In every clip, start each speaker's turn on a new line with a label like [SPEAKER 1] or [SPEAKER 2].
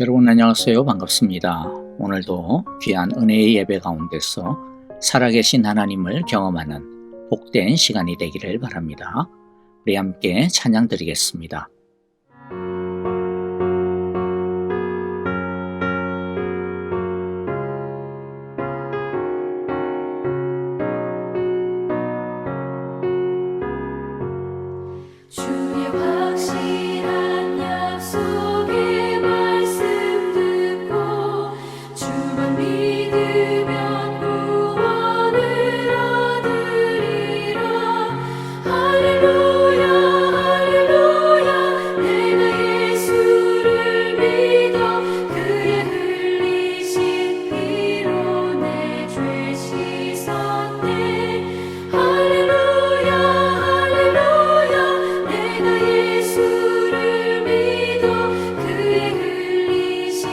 [SPEAKER 1] 여러분 안녕하세요. 반갑습니다. 오늘도 귀한 은혜의 예배 가운데서 살아계신 하나님을 경험하는 복된 시간이 되기를 바랍니다. 우리 함께 찬양 드리겠습니다.
[SPEAKER 2] 주의 확실한 약속의 말씀 듣고 주만 믿으면 구원을 얻으리라. 할렐루야 할렐루야 내가 예수를 믿어 그의 흘리신 피로 내 죄 씻었네. 할렐루야 할렐루야 내가 예수를 믿어 그의 흘리신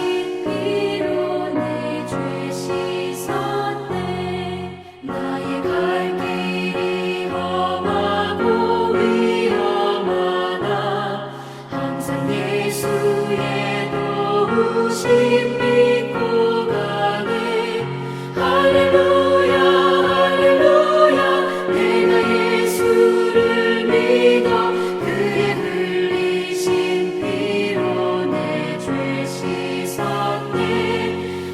[SPEAKER 2] 피로 내 죄 씻었네. 나의 갈 길이 험하고 위험하나 항상 예수의 도우심 믿고 가네. 할렐루야 할렐루야 내가 예수를 믿어 그의 흘리신 피로 내 죄 씻었네.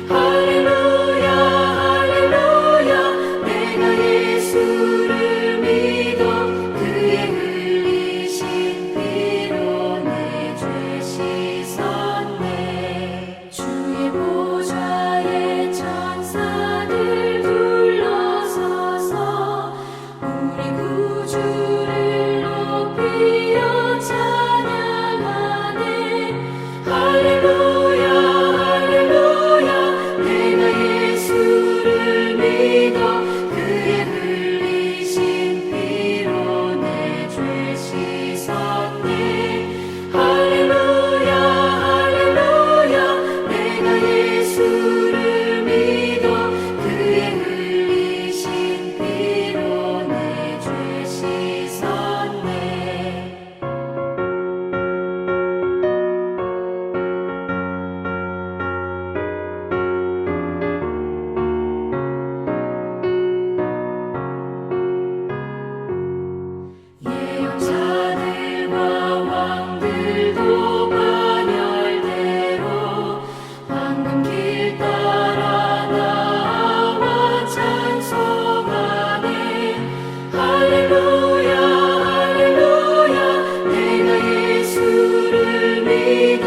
[SPEAKER 2] 할렐루야 할렐루야 내가 예수를 믿어 그의 흘리신 피로 내 죄 씻었네. 주의 보좌에 천사들 둘러서서 우리 구주를 높이어 찬양하네. 할렐루야 할렐루야 내가 예수를 믿어 그의 흘리신 피로 내 죄 씻었네. 할렐루야 할렐루야 내가 예수를 믿어 그의 흘리신 피로 내 죄 씻었네. 예언자들과 왕들도 반열대로 황금길 따라 나와 찬송하네. 할렐루야 할렐루야 내가 예수를 믿어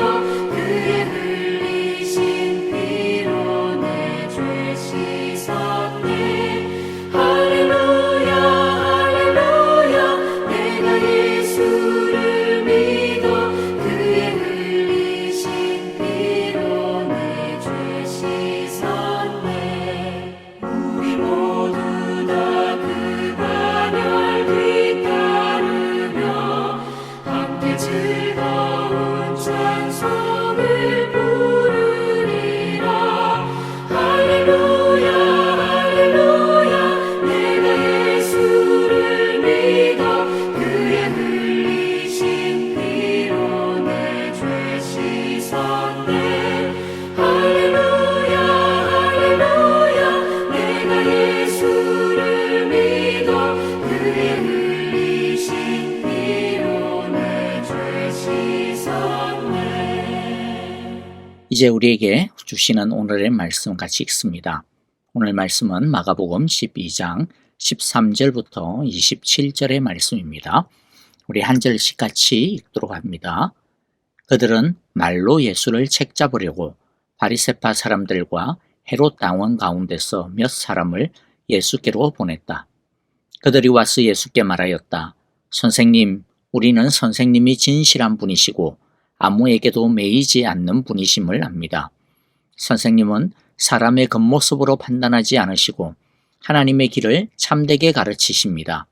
[SPEAKER 2] 그의 흘리신 피로 내 죄 씻었네. 할렐루야 할렐루야 내가 예수를 믿어 그의 흘리신 피로 내 죄 씻었네. 우리 모두 다 그 반열 뒤따르며 함께 즐거운 찬송을 부르리라. 할렐루야 할렐루야 내가 예수를 믿어 그의 흘리신 피로 내 죄 씻었네. 할렐루야 할렐루야 내가 예수를 믿어 그의 흘리신 피로 내 죄 씻었네.
[SPEAKER 1] 이제 우리에게 주시는 오늘의 말씀 같이 읽습니다. 오늘 말씀은 마가복음 12장 13절부터 27절의 말씀입니다. 우리 한 절씩 같이 읽도록 합니다. 그들은 말로 예수를 책잡으려고 바리새파 사람들과 헤롯 당원 가운데서 몇 사람을 예수께로 보냈다. 그들이 와서 예수께 말하였다. 선생님, 우리는 선생님이 진실한 분이시고 아무에게도 매이지 않는 분이심을 압니다. 선생님은 사람의 겉모습으로 판단하지 않으시고 하나님의 길을 참되게 가르치십니다.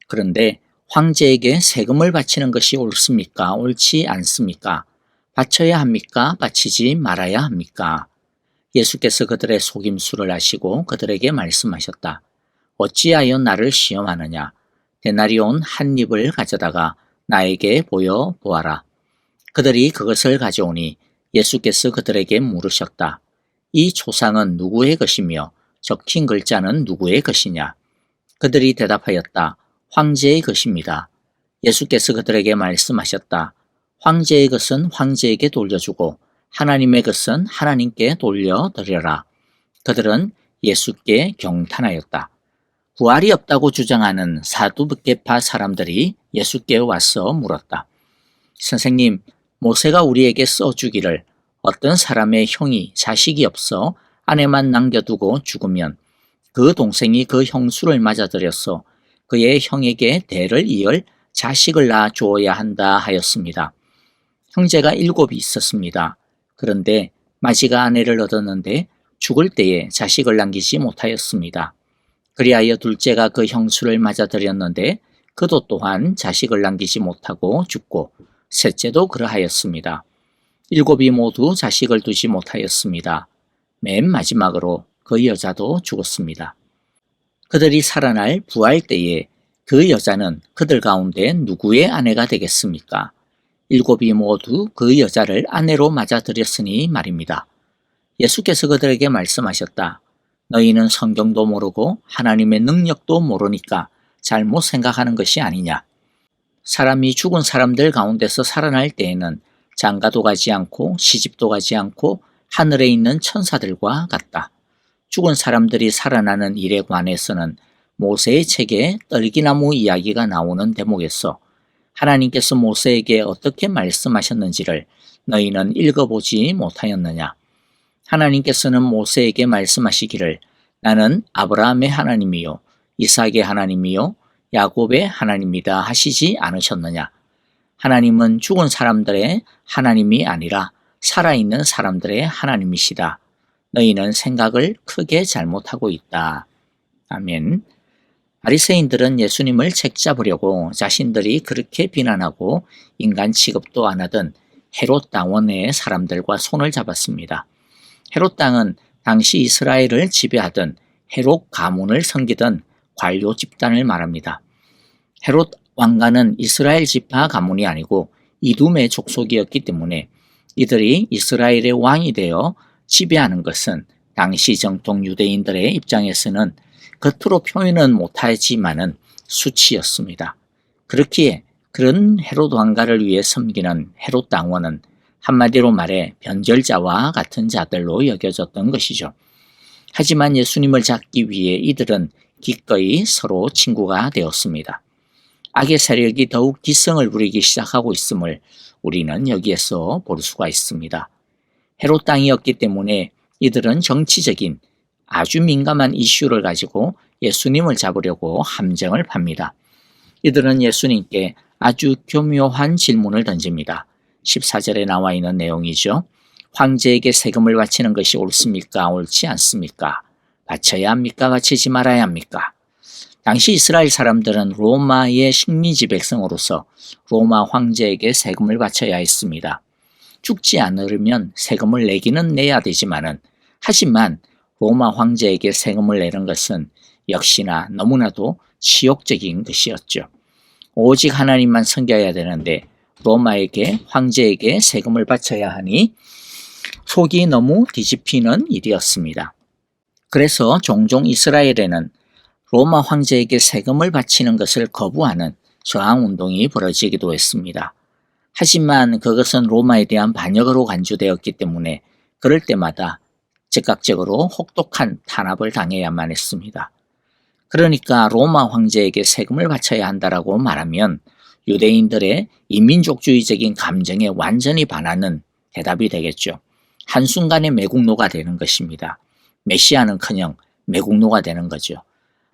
[SPEAKER 1] 그런데 황제에게 세금을 바치는 것이 옳습니까? 옳지 않습니까? 바쳐야 합니까? 바치지 말아야 합니까? 예수께서 그들의 속임수를 아시고 그들에게 말씀하셨다. 어찌하여 나를 시험하느냐? 데나리온 한 입을 가져다가 나에게 보여 보아라. 그들이 그것을 가져오니 예수께서 그들에게 물으셨다. 이 초상은 누구의 것이며 적힌 글자는 누구의 것이냐? 그들이 대답하였다. 황제의 것입니다. 예수께서 그들에게 말씀하셨다. 황제의 것은 황제에게 돌려주고 하나님의 것은 하나님께 돌려드려라. 그들은 예수께 경탄하였다. 부활이 없다고 주장하는 사두개파 사람들이 예수께 와서 물었다. 선생님, 모세가 우리에게 써주기를 어떤 사람의 형이 자식이 없어 아내만 남겨두고 죽으면 그 동생이 그 형수를 맞아들여서 그의 형에게 대를 이을 자식을 낳아 주어야 한다 하였습니다. 형제가 7이 있었습니다. 그런데 마지가 아내를 얻었는데 죽을 때에 자식을 남기지 못하였습니다. 그리하여 둘째가 그 형수를 맞아들였는데 그도 또한 자식을 남기지 못하고 죽고 셋째도 그러하였습니다. 7이 모두 자식을 두지 못하였습니다. 맨 마지막으로 그 여자도 죽었습니다. 그들이 살아날 부활 때에 그 여자는 그들 가운데 누구의 아내가 되겠습니까? 7이 모두 그 여자를 아내로 맞아들였으니 말입니다. 예수께서 그들에게 말씀하셨다. 너희는 성경도 모르고 하나님의 능력도 모르니까 잘못 생각하는 것이 아니냐. 사람이 죽은 사람들 가운데서 살아날 때에는 장가도 가지 않고 시집도 가지 않고 하늘에 있는 천사들과 같다. 죽은 사람들이 살아나는 일에 관해서는 모세의 책에 떨기나무 이야기가 나오는 대목에서 하나님께서 모세에게 어떻게 말씀하셨는지를 너희는 읽어보지 못하였느냐. 하나님께서는 모세에게 말씀하시기를 나는 아브라함의 하나님이요 이삭의 하나님이요 야곱의 하나님이다 하시지 않으셨느냐. 하나님은 죽은 사람들의 하나님이 아니라 살아있는 사람들의 하나님이시다. 너희는 생각을 크게 잘못하고 있다. 아멘. 바리새인들은 예수님을 책잡으려고 자신들이 그렇게 비난하고 인간 취급도 안 하던 헤롯 당원의 사람들과 손을 잡았습니다. 헤롯 당은 당시 이스라엘을 지배하던 헤롯 가문을 섬기던 관료 집단을 말합니다. 헤롯 왕가는 이스라엘 지파 가문이 아니고 이둠의 족속이었기 때문에 이들이 이스라엘의 왕이 되어 지배하는 것은 당시 정통 유대인들의 입장에서는 겉으로 표현은 못하지만은 수치였습니다. 그렇기에 그런 헤롯 왕가를 위해 섬기는 헤롯 당원은 한마디로 말해 변절자와 같은 자들로 여겨졌던 것이죠. 하지만 예수님을 잡기 위해 이들은 기꺼이 서로 친구가 되었습니다. 악의 세력이 더욱 기승을 부리기 시작하고 있음을 우리는 여기에서 볼 수가 있습니다. 헤롯 땅이었기 때문에 이들은 정치적인 아주 민감한 이슈를 가지고 예수님을 잡으려고 함정을 팝니다. 이들은 예수님께 아주 교묘한 질문을 던집니다. 14절에 나와 있는 내용이죠. 황제에게 세금을 바치는 것이 옳습니까? 옳지 않습니까? 바쳐야 합니까? 바치지 말아야 합니까? 당시 이스라엘 사람들은 로마의 식민지 백성으로서 로마 황제에게 세금을 바쳐야 했습니다. 죽지 않으려면 세금을 내기는 내야 되지만은 하지만 로마 황제에게 세금을 내는 것은 역시나 너무나도 치욕적인 것이었죠. 오직 하나님만 섬겨야 되는데 로마에게 황제에게 세금을 바쳐야 하니 속이 너무 뒤집히는 일이었습니다. 그래서 종종 이스라엘에는 로마 황제에게 세금을 바치는 것을 거부하는 저항운동이 벌어지기도 했습니다. 하지만 그것은 로마에 대한 반역으로 간주되었기 때문에 그럴 때마다 즉각적으로 혹독한 탄압을 당해야만 했습니다. 그러니까 로마 황제에게 세금을 바쳐야 한다라고 말하면 유대인들의 이민족주의적인 감정에 완전히 반하는 대답이 되겠죠. 한순간에 매국노가 되는 것입니다. 메시아는커녕 매국노가 되는 거죠.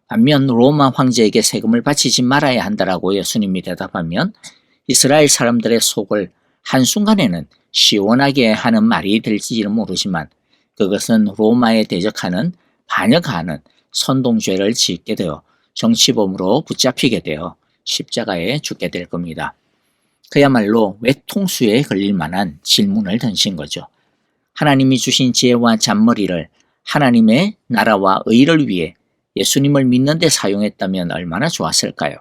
[SPEAKER 1] 반면 로마 황제에게 세금을 바치지 말아야 한다라고 예수님이 대답하면 이스라엘 사람들의 속을 한순간에는 시원하게 하는 말이 될지는 모르지만 그것은 로마에 대적하는 반역하는 선동죄를 짓게 되어 정치범으로 붙잡히게 되어 십자가에 죽게 될 겁니다. 그야말로 외통수에 걸릴 만한 질문을 던진 거죠. 하나님이 주신 지혜와 잔머리를 하나님의 나라와 의를 위해 예수님을 믿는 데 사용했다면 얼마나 좋았을까요?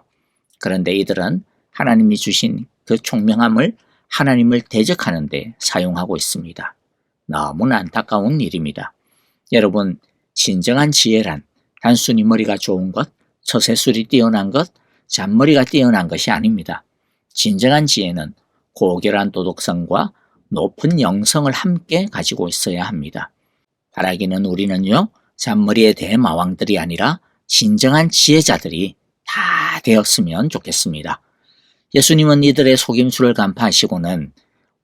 [SPEAKER 1] 그런데 이들은 하나님이 주신 그 총명함을 하나님을 대적하는 데 사용하고 있습니다. 너무나 안타까운 일입니다. 여러분, 진정한 지혜란 단순히 머리가 좋은 것, 처세술이 뛰어난 것, 잔머리가 뛰어난 것이 아닙니다. 진정한 지혜는 고결한 도덕성과 높은 영성을 함께 가지고 있어야 합니다. 바라기는 우리는요, 잔머리의 대마왕들이 아니라 진정한 지혜자들이 다 되었으면 좋겠습니다. 예수님은 이들의 속임수를 간파하시고는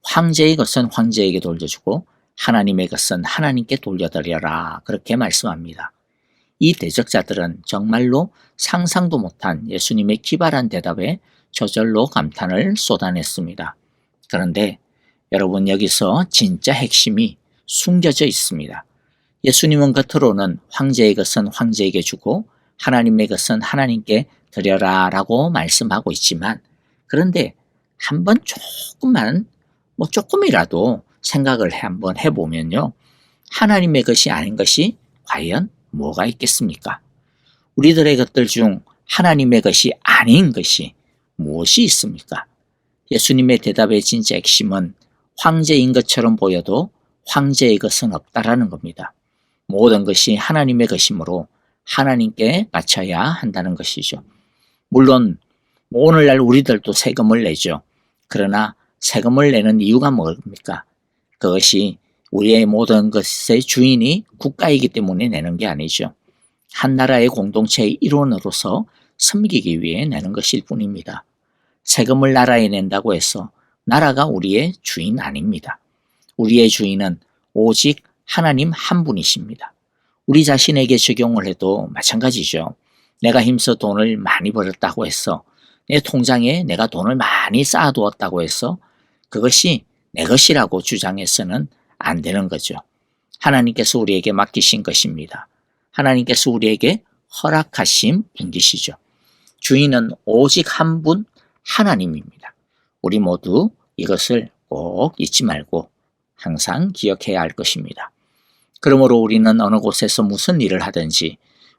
[SPEAKER 1] 황제의 것은 황제에게 돌려주고 하나님의 것은 하나님께 돌려드려라, 그렇게 말씀합니다. 이 대적자들은 정말로 상상도 못한 예수님의 기발한 대답에 저절로 감탄을 쏟아냈습니다. 그런데 여러분, 여기서 진짜 핵심이 숨겨져 있습니다. 예수님은 겉으로는 황제의 것은 황제에게 주고 하나님의 것은 하나님께 드려라 라고 말씀하고 있지만, 그런데 한번 조금이라도 생각을 한번 해보면요, 하나님의 것이 아닌 것이 과연 뭐가 있겠습니까? 우리들의 것들 중 하나님의 것이 아닌 것이 무엇이 있습니까? 예수님의 대답의 진짜 핵심은 황제인 것처럼 보여도 황제의 것은 없다라는 겁니다. 모든 것이 하나님의 것이므로 하나님께 바쳐야 한다는 것이죠. 물론 오늘날 우리들도 세금을 내죠. 그러나 세금을 내는 이유가 뭡니까? 그것이 우리의 모든 것의 주인이 국가이기 때문에 내는 게 아니죠. 한 나라의 공동체의 일원으로서 섬기기 위해 내는 것일 뿐입니다. 세금을 나라에 낸다고 해서 나라가 우리의 주인 아닙니다. 우리의 주인은 오직 하나님 한 분이십니다. 우리 자신에게 적용을 해도 마찬가지죠. 내가 힘써 돈을 많이 벌었다고 해서, 내 통장에 내가 돈을 많이 쌓아두었다고 해서 그것이 내 것이라고 주장해서는 안 되는 거죠. 하나님께서 우리에게 맡기신 것입니다. 하나님께서 우리에게 허락하신 분이시죠. 주인은 오직 한 분, 하나님입니다. 우리 모두 이것을 꼭 잊지 말고 항상 기억해야 할 것입니다. 그러므로 우리는 어느 곳에서 무슨 일을 하든지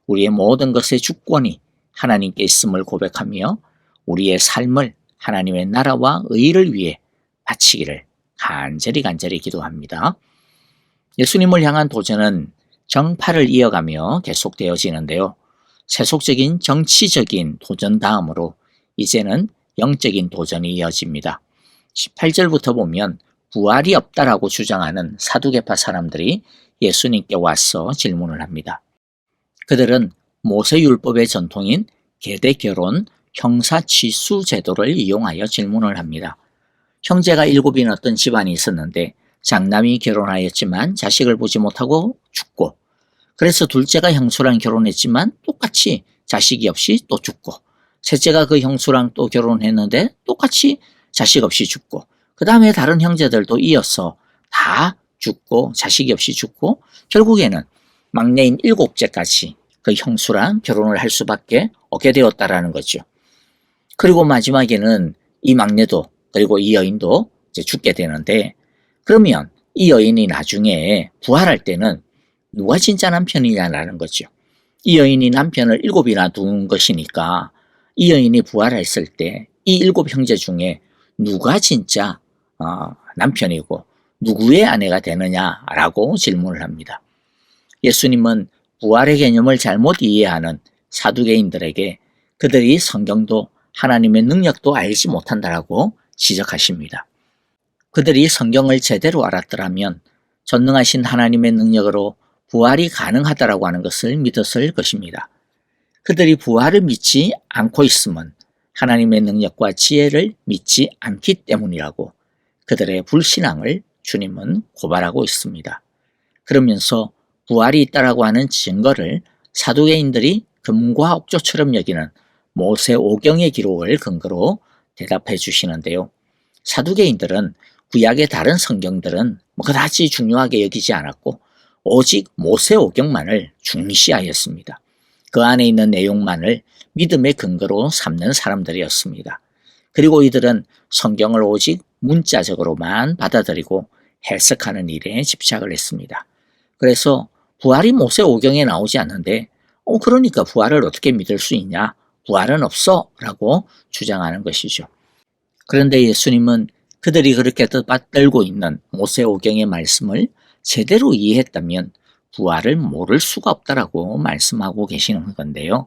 [SPEAKER 1] 우리의 모든 것의 주권이 하나님께 있음을 고백하며 우리의 삶을 하나님의 나라와 의를 위해 바치기를 간절히 기도합니다. 예수님을 향한 도전은 정파를 이어가며 계속되어지는데요. 세속적인 정치적인 도전 다음으로 이제는 영적인 도전이 이어집니다. 18절부터 보면 부활이 없다라고 주장하는 사두개파 사람들이 예수님께 와서 질문을 합니다. 그들은 모세율법의 전통인 계대결혼 형사취수 제도를 이용하여 질문을 합니다. 형제가 7인 어떤 집안이 있었는데 장남이 결혼하였지만 자식을 보지 못하고 죽고, 그래서 둘째가 형수랑 결혼했지만 똑같이 자식이 없이 또 죽고, 셋째가 그 형수랑 또 결혼했는데 똑같이 자식 없이 죽고, 그 다음에 다른 형제들도 이어서 다 죽고 자식이 없이 죽고, 결국에는 막내인 7째까지 그 형수랑 결혼을 할 수밖에 없게 되었다라는 거죠. 그리고 마지막에는 이 막내도 그리고 이 여인도 이제 죽게 되는데, 그러면 이 여인이 나중에 부활할 때는 누가 진짜 남편이냐라는 거죠. 이 여인이 남편을 7이나 둔 것이니까 이 여인이 부활했을 때 이 7 형제 중에 누가 진짜 남편이고 누구의 아내가 되느냐라고 질문을 합니다. 예수님은 부활의 개념을 잘못 이해하는 사두개인들에게 그들이 성경도 하나님의 능력도 알지 못한다라고 지적하십니다. 그들이 성경을 제대로 알았더라면 전능하신 하나님의 능력으로 부활이 가능하다라고 하는 것을 믿었을 것입니다. 그들이 부활을 믿지 않고 있음은 하나님의 능력과 지혜를 믿지 않기 때문이라고 그들의 불신앙을 주님은 고발하고 있습니다. 그러면서 부활이 있다라고 하는 증거를 사두개인들이 금과 옥조처럼 여기는 모세오경의 기록을 근거로 대답해 주시는데요. 사두개인들은 구약의 다른 성경들은 그다지 중요하게 여기지 않았고 오직 모세오경만을 중시하였습니다. 그 안에 있는 내용만을 믿음의 근거로 삼는 사람들이었습니다. 그리고 이들은 성경을 오직 문자적으로만 받아들이고 해석하는 일에 집착을 했습니다. 그래서 부활이 모세오경에 나오지 않는데 그러니까 부활을 어떻게 믿을 수 있냐? 부활은 없어 라고 주장하는 것이죠. 그런데 예수님은 그들이 그렇게 떠받들고 있는 모세오경의 말씀을 제대로 이해했다면 부활을 모를 수가 없다라고 말씀하고 계시는 건데요.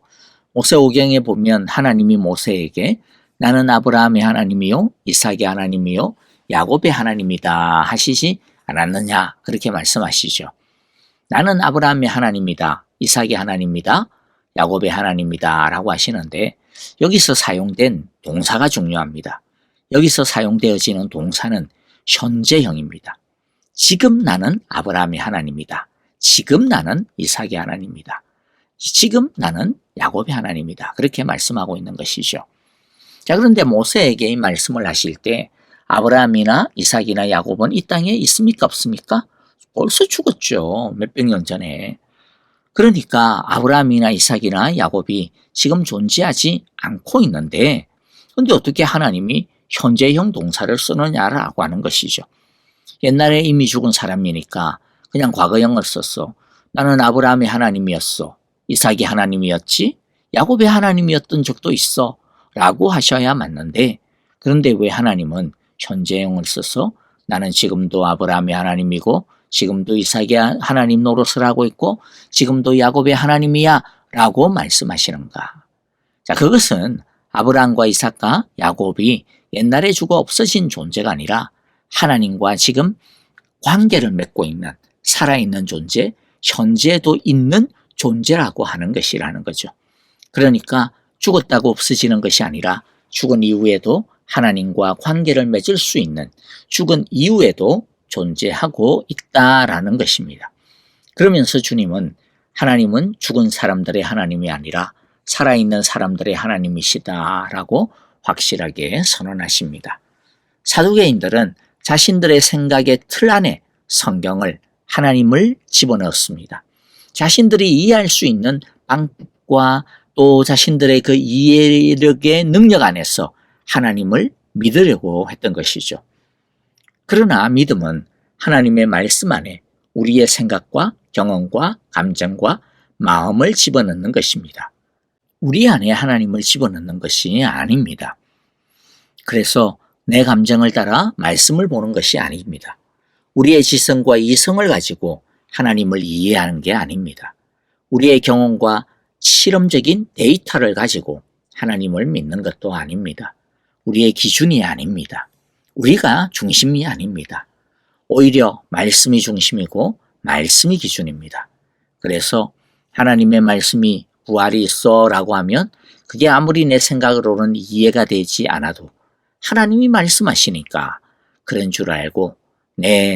[SPEAKER 1] 모세오경에 보면 하나님이 모세에게 나는 아브라함의 하나님이요 이삭의 하나님이요 야곱의 하나님이다 하시지 않았느냐 그렇게 말씀하시죠. 나는 아브라함의 하나님이다, 이삭의 하나님이다, 야곱의 하나님이다 라고 하시는데 여기서 사용된 동사가 중요합니다. 여기서 사용되어지는 동사는 현재형입니다. 지금 나는 아브라함의 하나님이다. 지금 나는 이삭의 하나님이다. 지금 나는 야곱의 하나님이다. 그렇게 말씀하고 있는 것이죠. 자, 그런데 모세에게 이 말씀을 하실 때 아브라함이나 이삭이나 야곱은 이 땅에 있습니까? 없습니까? 벌써 죽었죠. 몇백 년 전에. 그러니까 아브라함이나 이삭이나 야곱이 지금 존재하지 않고 있는데 근데 어떻게 하나님이 현재형 동사를 쓰느냐라고 하는 것이죠. 옛날에 이미 죽은 사람이니까 그냥 과거형을 썼어. 나는 아브라함의 하나님이었어. 이삭이 하나님이었지? 야곱의 하나님이었던 적도 있어. 라고 하셔야 맞는데 그런데 왜 하나님은 현재형을 써서 나는 지금도 아브라함의 하나님이고 지금도 이삭의 하나님 노릇을 하고 있고 지금도 야곱의 하나님이야 라고 말씀하시는가? 자, 그것은 아브라함과 이삭과 야곱이 옛날에 죽어 없어진 존재가 아니라 하나님과 지금 관계를 맺고 있는 살아있는 존재, 현재도 있는 존재라고 하는 것이라는 거죠. 그러니까 죽었다고 없어지는 것이 아니라 죽은 이후에도 하나님과 관계를 맺을 수 있는 죽은 이후에도 존재하고 있다라는 것입니다. 그러면서 주님은 하나님은 죽은 사람들의 하나님이 아니라 살아있는 사람들의 하나님이시다라고 확실하게 선언하십니다. 사두개인들은 자신들의 생각의 틀 안에 성경을 하나님을 집어넣었습니다. 자신들이 이해할 수 있는 방법과 또 자신들의 그 이해력의 능력 안에서 하나님을 믿으려고 했던 것이죠. 그러나 믿음은 하나님의 말씀 안에 우리의 생각과 경험과 감정과 마음을 집어넣는 것입니다. 우리 안에 하나님을 집어넣는 것이 아닙니다. 그래서 내 감정을 따라 말씀을 보는 것이 아닙니다. 우리의 지성과 이성을 가지고 하나님을 이해하는 게 아닙니다. 우리의 경험과 실험적인 데이터를 가지고 하나님을 믿는 것도 아닙니다. 우리의 기준이 아닙니다. 우리가 중심이 아닙니다. 오히려 말씀이 중심이고 말씀이 기준입니다. 그래서 하나님의 말씀이 부활이 있어 라고 하면 그게 아무리 내 생각으로는 이해가 되지 않아도 하나님이 말씀하시니까 그런 줄 알고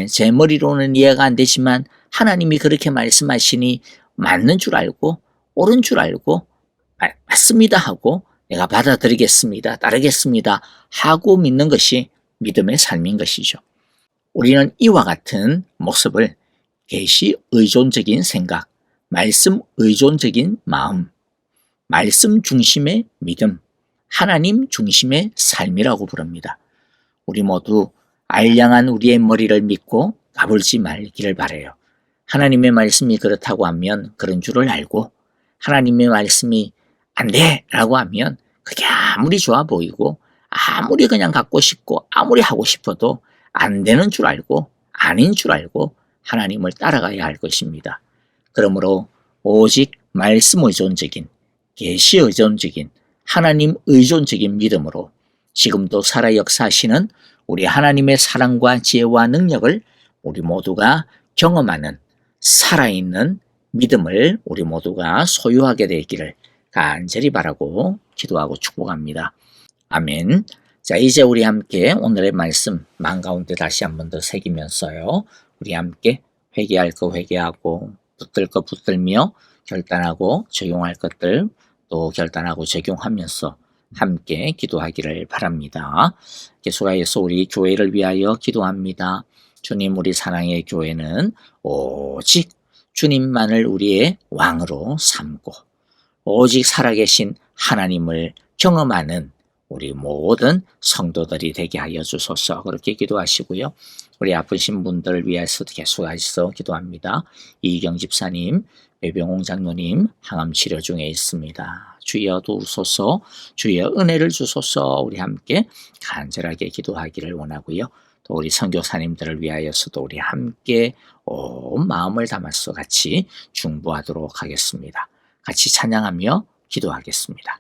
[SPEAKER 1] 제 머리로는 이해가 안 되지만 하나님이 그렇게 말씀하시니 맞는 줄 알고 옳은 줄 알고 맞습니다 하고 내가 받아들이겠습니다. 따르겠습니다 하고 믿는 것이 믿음의 삶인 것이죠. 우리는 이와 같은 모습을 계시 의존적인 생각, 말씀 의존적인 마음, 말씀 중심의 믿음, 하나님 중심의 삶이라고 부릅니다. 우리 모두 알량한 우리의 머리를 믿고 까불지 말기를 바라요. 하나님의 말씀이 그렇다고 하면 그런 줄을 알고 하나님의 말씀이 안 돼! 라고 하면 그게 아무리 좋아 보이고 아무리 그냥 갖고 싶고 아무리 하고 싶어도 안 되는 줄 알고 아닌 줄 알고 하나님을 따라가야 할 것입니다. 그러므로 오직 말씀 의존적인 계시 의존적인 하나님 의존적인 믿음으로 지금도 살아 역사하시는 우리 하나님의 사랑과 지혜와 능력을 우리 모두가 경험하는 살아있는 믿음을 우리 모두가 소유하게 되기를 간절히 바라고 기도하고 축복합니다. 아멘. 자, 이제 우리 함께 오늘의 말씀 마음 가운데 다시 한 번 더 새기면서요. 우리 함께 회개할 거 회개하고 붙들 거 붙들며 결단하고 적용할 것들 또 결단하고 적용하면서 함께 기도하기를 바랍니다. 계속하여서 우리 교회를 위하여 기도합니다. 주님, 우리 사랑의 교회는 오직 주님만을 우리의 왕으로 삼고 오직 살아계신 하나님을 경험하는 우리 모든 성도들이 되게 하여 주소서. 그렇게 기도하시고요. 우리 아프신 분들을 위해서도 계속해서 기도합니다. 이경 집사님, 배병홍 장로님 항암 치료 중에 있습니다. 주여 도우소서, 주여 은혜를 주소서. 우리 함께 간절하게 기도하기를 원하고요. 또 우리 선교사님들을 위하여서도 우리 함께 온 마음을 담아서 같이 중보하도록 하겠습니다. 같이 찬양하며 기도하겠습니다.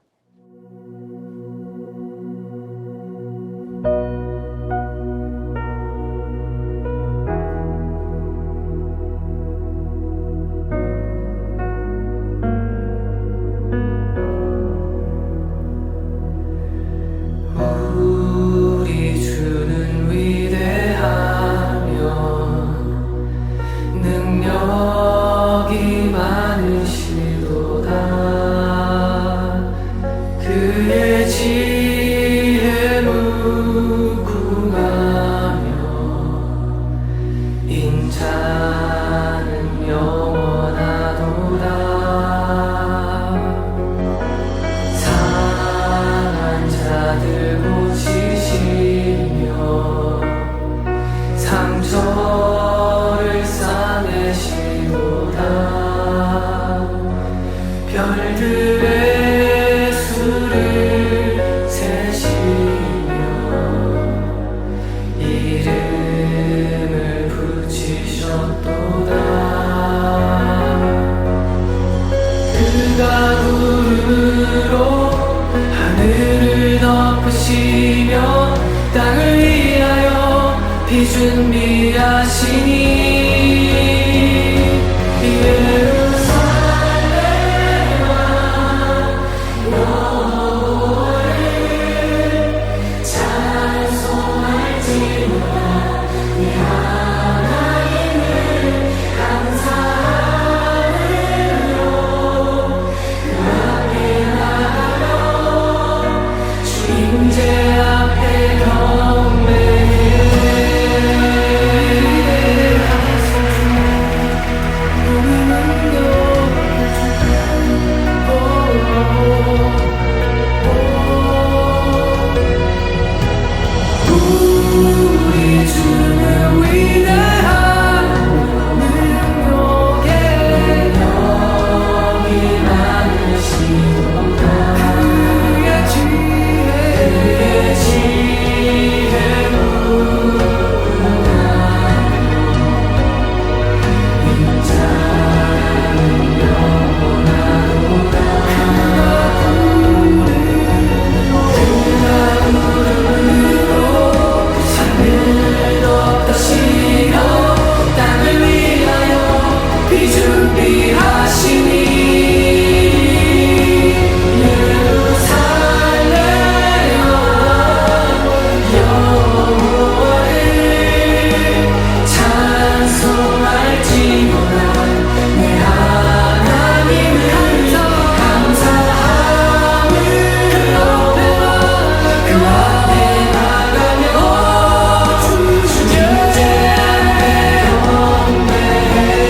[SPEAKER 3] 우리 주는 위대하며 능력이 많으시도다. 그의 지혜 무궁하며 인자는 영원하도다. 상한 자들 고치시며 상처를 싸매시도다. 별들의 수를 세시며 이름을 붙이셨도다. 그가 구름으로 하늘을 덮으시며 땅을 위하여 비 준비하시니 임재 앞에 우리 주는 위대한 능력에 영이 많으시도다. 그의 지혜 무궁하며 인자는 영원하도다. 땅을 위하여 비 준비하시니 예루살렘 여호와를 찬송할지어다. 내 하나님을 감사함을 그 앞에 나가며 주제 앞에 경배해.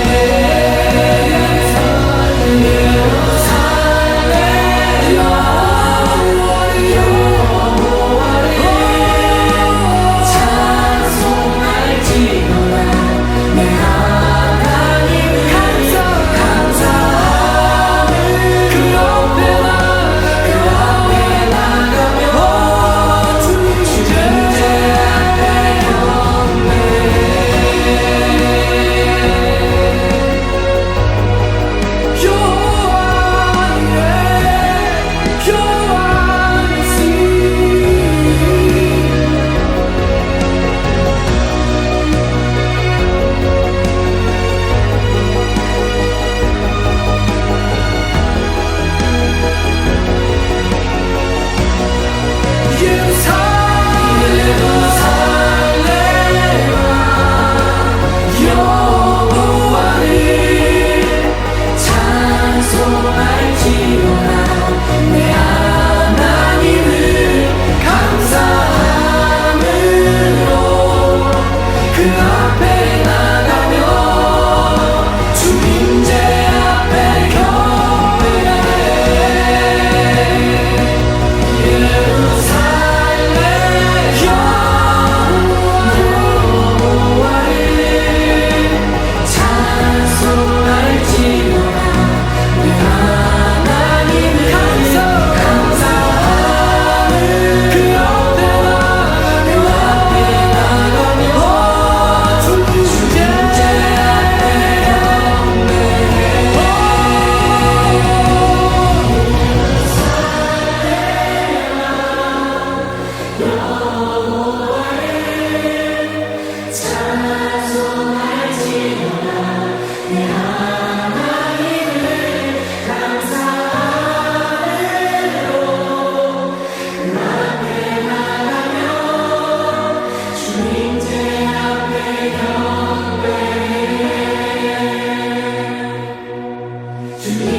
[SPEAKER 2] 주의